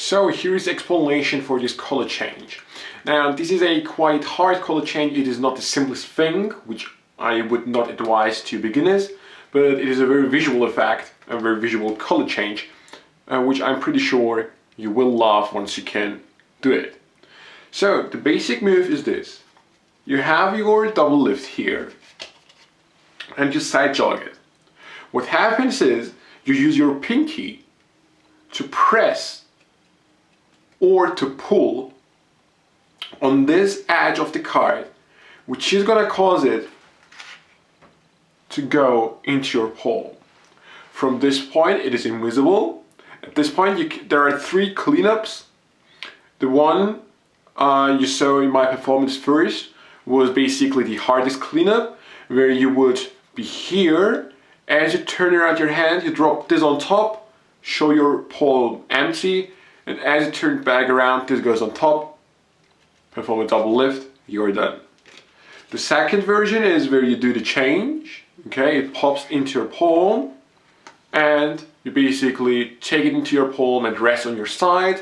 So here's the explanation for this color change. Now this is a quite hard color change. It is not the simplest thing, which I would not advise to beginners, but it is a very visual effect, a very visual color change, which I'm pretty sure you will love once you can do it. So the basic move is this. You have your double lift here and you side jog it. What happens is you use your pinky to press or to pull on this edge of the card, which is going to cause it to go into your palm. From this point it is invisible. At this point there are three cleanups. The one you saw in my performance first was basically the hardest cleanup, where you would be here. As you turn around your hand, you drop this on top, show your palm empty, and as you turn back around, this goes on top, perform a double lift, you're done. The second version is where you do the change, okay, it pops into your palm, and you basically take it into your palm and rest on your side.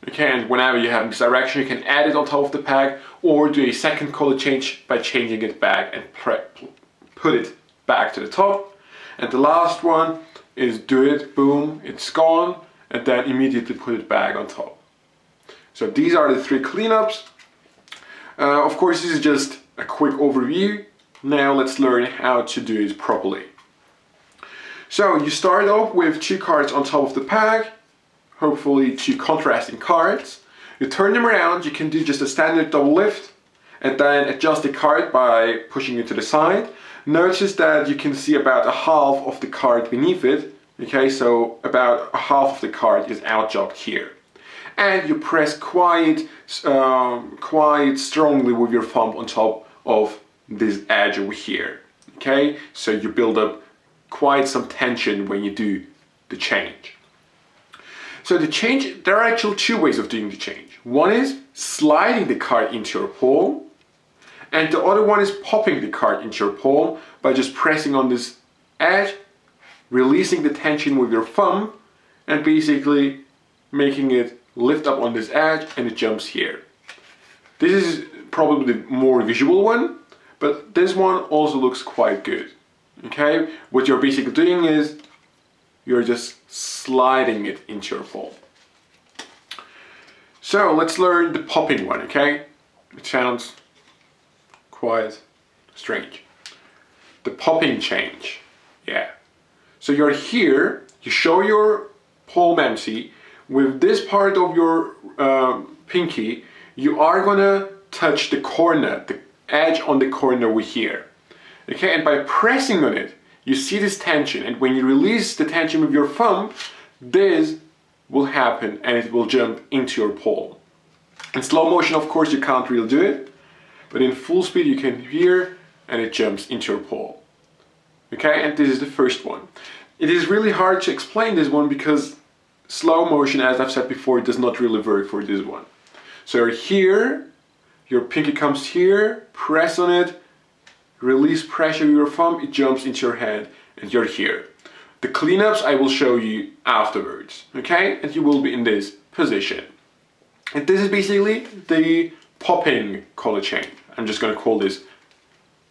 Okay, and whenever you have this direction, you can add it on top of the peg, or do a second color change by changing it back and put it back to the top. And the last one is do it, boom, it's gone, and then immediately put it back on top. So these are the three cleanups. Of course, this is just a quick overview. Now let's learn how to do it properly. So you start off with two cards on top of the peg, hopefully two contrasting cards. You turn them around, you can do just a standard double lift and then adjust the card by pushing it to the side. Notice that you can see about a half of the card beneath it. Okay, so about a half of the card is out jogged here. And you press quite strongly with your thumb on top of this edge over here. Okay, so you build up quite some tension when you do the change. So the change, there are actually two ways of doing the change. One is sliding the card into your palm, and the other one is popping the card into your palm by just pressing on this edge, releasing the tension with your thumb, and basically making it lift up on this edge and it jumps here. This is probably the more visual one, but this one also looks quite good. Okay, what you're basically doing is you're just sliding it into your palm. So let's learn the popping one, okay? It sounds quite strange. The popping change, yeah. So you're here, you show your palm empty. With this part of your pinky, you are gonna touch the corner, the edge on the corner over here. Okay, and by pressing on it, you see this tension, and when you release the tension with your thumb, this will happen and it will jump into your palm. In slow motion, of course, you can't really do it, but in full speed you can hear and it jumps into your palm. Okay, and this is the first one. It is really hard to explain this one because slow motion, as I've said before, does not really work for this one. So you're here, your pinky comes here, press on it, release pressure with your thumb, it jumps into your hand, and you're here. The cleanups I will show you afterwards, okay? And you will be in this position. And this is basically the popping color change. I'm just gonna call this,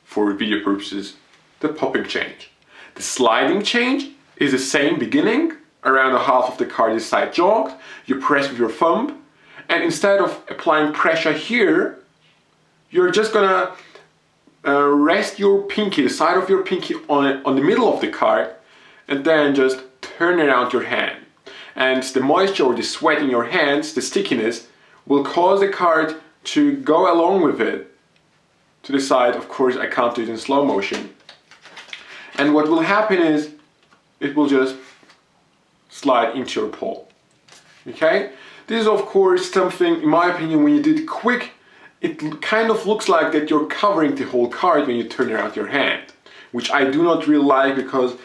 for video purposes, the popping change. The sliding change is the same beginning. Around a half of the card is side jogged. You press with your thumb, and instead of applying pressure here, you're just gonna rest your pinky, the side of your pinky on the middle of the card, and then just turn around your hand. And the moisture or the sweat in your hands, the stickiness, will cause the card to go along with it to the side. Of course, I can't do it in slow motion. And what will happen is it will just slide into your palm. Okay? This is of course something, in my opinion, when you do it quick, it kind of looks like that you're covering the whole card when you turn around your hand, which I do not really like because,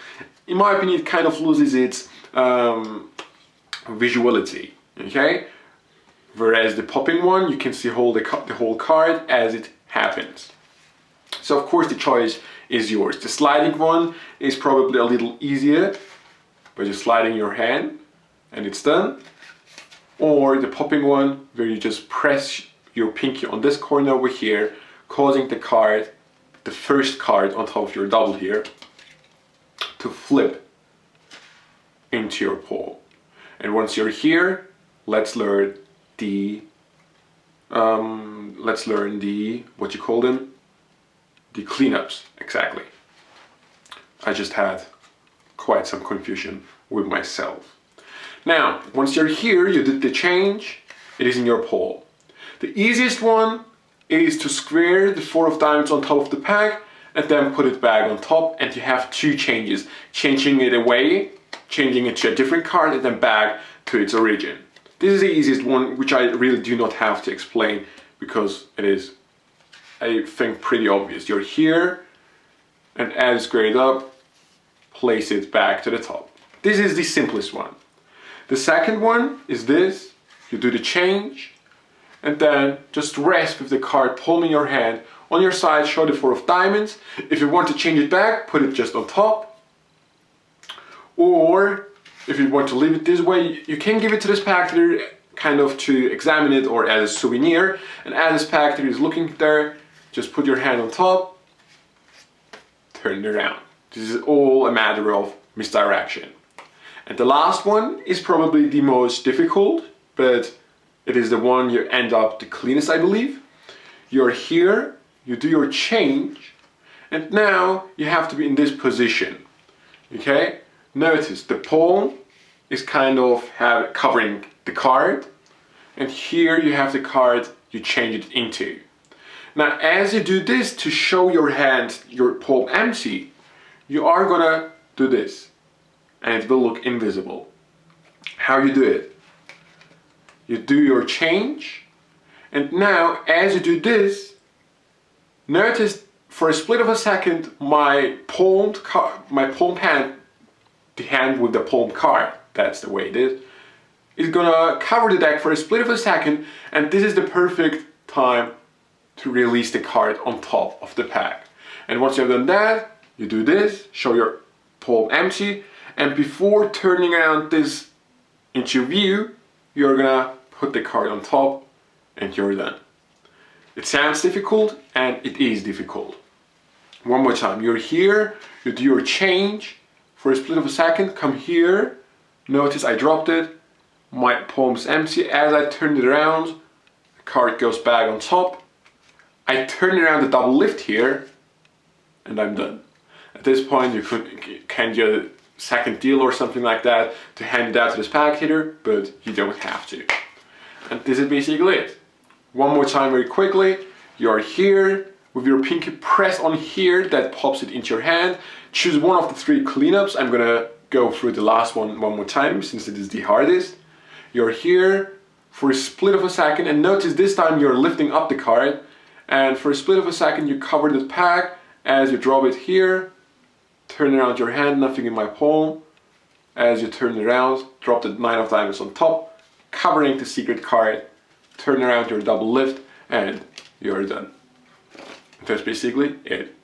in my opinion, it kind of loses its visuality. Okay? Whereas the popping one, you can see the whole card as it happens. So of course the choice is yours. The sliding one is probably a little easier by just sliding your hand and it's done. or the popping one, where you just press your pinky on this corner over here, causing the card, the first card on top of your double here, to flip into your palm. And once you're here, let's learn the what you call them, the cleanups. Exactly. I just had quite some confusion with myself. Now, once you're here, you did the change, it is in your palm. The easiest one is to square the 4 of diamonds on top of the pack and then put it back on top, and you have 2 changes. Changing it away, changing it to a different card, and then back to its origin. This is the easiest one, which I really do not have to explain because it is, I think, pretty obvious. You're here, and as you square it up, place it back to the top. This is the simplest one. The second one is this. You do the change, and then just rest with the card palm in your hand. On your side, show the 4 of diamonds. If you want to change it back, put it just on top. Or if you want to leave it this way, you can give it to the spectator kind of to examine it or as a souvenir. And as the spectator is looking there, just put your hand on top, turn it around. This is all a matter of misdirection. And the last one is probably the most difficult, but it is the one you end up the cleanest, I believe. You're here, you do your change, and now you have to be in this position. Okay? Notice the palm is kind of covering the card, and here you have the card you change it into. Now, as you do this to show your hand, your palm empty, you are gonna do this, and it will look invisible. How you do it? You do your change, and now as you do this, notice for a split of a second my palm hand, the hand with the palm card, that's the way it is gonna cover the deck for a split of a second, and this is the perfect time to release the card on top of the pack. And once you have done that, you do this, show your palm empty, and before turning around this into view, you're gonna put the card on top and you're done. It sounds difficult, and it is difficult. One more time, you're here, you do your change for a split of a second, come here, notice I dropped it, my palm's empty. As I turn it around, the card goes back on top. I turn around the double lift here, and I'm done. At this point, you can get a second deal or something like that to hand it out to the spectator, but you don't have to. And this is basically it. One more time very quickly. You're here, with your pinky press on here, that pops it into your hand. Choose one of the 3 cleanups. I'm gonna go through the last one more time, since it is the hardest. You're here for a split of a second, and notice this time you're lifting up the card, and for a split of a second you cover the pack. As you drop it here, turn around your hand, nothing in my palm. As you turn it around, drop the 9 of diamonds on top, covering the secret card, turn around your double lift, and you're done. That's basically it.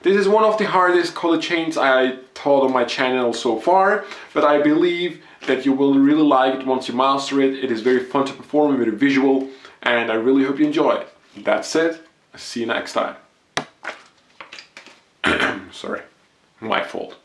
This is one of the hardest color chains I taught on my channel so far, but I believe that you will really like it once you master it. It is very fun to perform with a visual, and I really hope you enjoy it. That's it. I'll see you next time. Sorry, my fault.